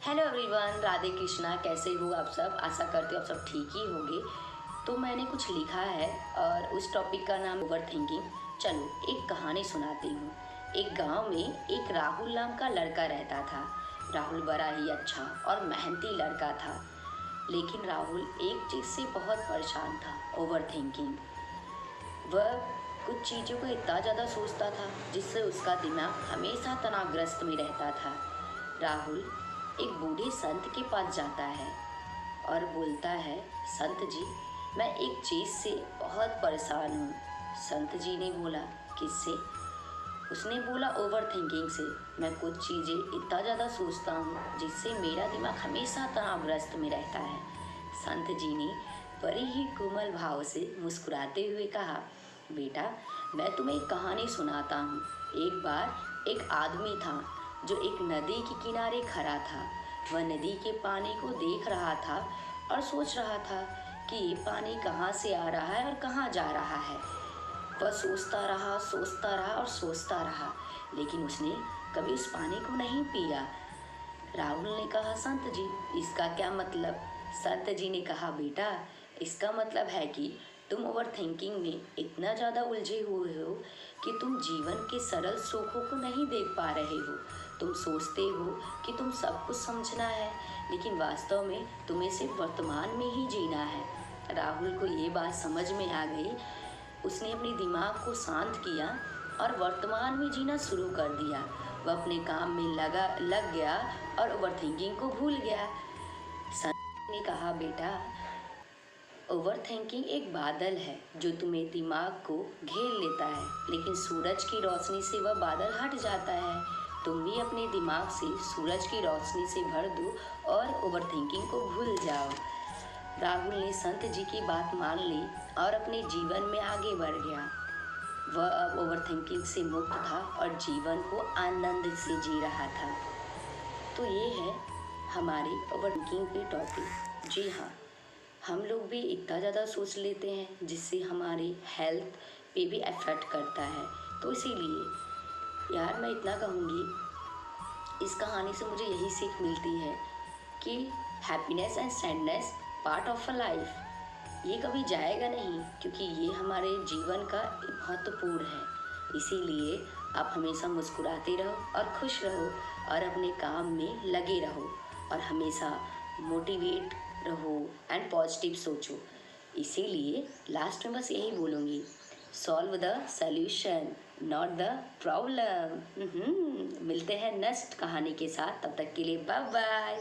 Hello everyone, Radhe Krishna. कैसे हो आप सब? आशा करते हो आप सब ठीक ही होंगे। तो मैंने कुछ लिखा है और उस टॉपिक का नाम ओवर थिंकिंग। चलो एक कहानी सुनाती हूँ। एक गांव में एक राहुल नाम का लड़का रहता था। राहुल बड़ा ही अच्छा और मेहनती लड़का था, लेकिन राहुल एक चीज़ से बहुत परेशान था, ओवर थिंकिंग। वह कुछ चीज़ों को इतना ज़्यादा सोचता था जिससे उसका दिमाग हमेशा तनावग्रस्त में रहता था। राहुल एक बूढ़े संत के पास जाता है और बोलता है, संत जी, मैं एक चीज़ से बहुत परेशान हूँ। संत जी ने बोला, किससे? उसने बोला, ओवर थिंकिंग से। मैं कुछ चीज़ें इतना ज़्यादा सोचता हूँ जिससे मेरा दिमाग हमेशा तनावग्रस्त में रहता है। संत जी ने बड़े ही कोमल भाव से मुस्कुराते हुए कहा, बेटा, मैं तुम्हें एक कहानी सुनाता हूँ। एक बार एक आदमी था जो एक नदी के किनारे खड़ा था। वह नदी के पानी को देख रहा था और सोच रहा था कि ये पानी कहाँ से आ रहा है और कहाँ जा रहा है। वह सोचता रहा और सोचता रहा, लेकिन उसने कभी उस पानी को नहीं पिया। राहुल ने कहा, संत जी, इसका क्या मतलब? संत जी ने कहा, बेटा, इसका मतलब है कि तुम ओवर थिंकिंग में इतना ज़्यादा उलझे हुए हो कि तुम जीवन के सरल सुखों को नहीं देख पा रहे हो। तुम सोचते हो कि तुम सब कुछ समझना है, लेकिन वास्तव में तुम्हें सिर्फ वर्तमान में ही जीना है। राहुल को ये बात समझ में आ गई। उसने अपने दिमाग को शांत किया और वर्तमान में जीना शुरू कर दिया। वह अपने काम में लग गया और ओवर थिंकिंग को भूल गया। संत ने कहा, बेटा, ओवर थिंकिंग एक बादल है जो तुम्हें दिमाग को घेर लेता है, लेकिन सूरज की रोशनी से वह बादल हट जाता है। तुम भी अपने दिमाग से सूरज की रोशनी से भर दो और ओवर थिंकिंग को भूल जाओ। राहुल ने संत जी की बात मान ली और अपने जीवन में आगे बढ़ गया। वह अब ओवर थिंकिंग से मुक्त था और जीवन को आनंद से जी रहा था। तो ये है हमारी ओवर थिंकिंग की टॉपिक। जी हाँ, हम लोग भी इतना ज़्यादा सोच लेते हैं जिससे हमारी हेल्थ पे भी अफेक्ट करता है। तो इसीलिए यार मैं इतना कहूँगी, इस कहानी से मुझे यही सीख मिलती है कि happiness and sadness part of a life. ये कभी जाएगा नहीं, क्योंकि ये हमारे जीवन का महत्वपूर्ण है। इसीलिए आप हमेशा मुस्कुराते रहो और खुश रहो और अपने काम में लगे रहो और हमेशा मोटिवेट रहो एंड पॉजिटिव सोचो। इसीलिए लास्ट में बस यही बोलूँगी, solve the solution not the problem. मिलते हैं नेक्स्ट कहानी के साथ, तब तक के लिए बाय बाय।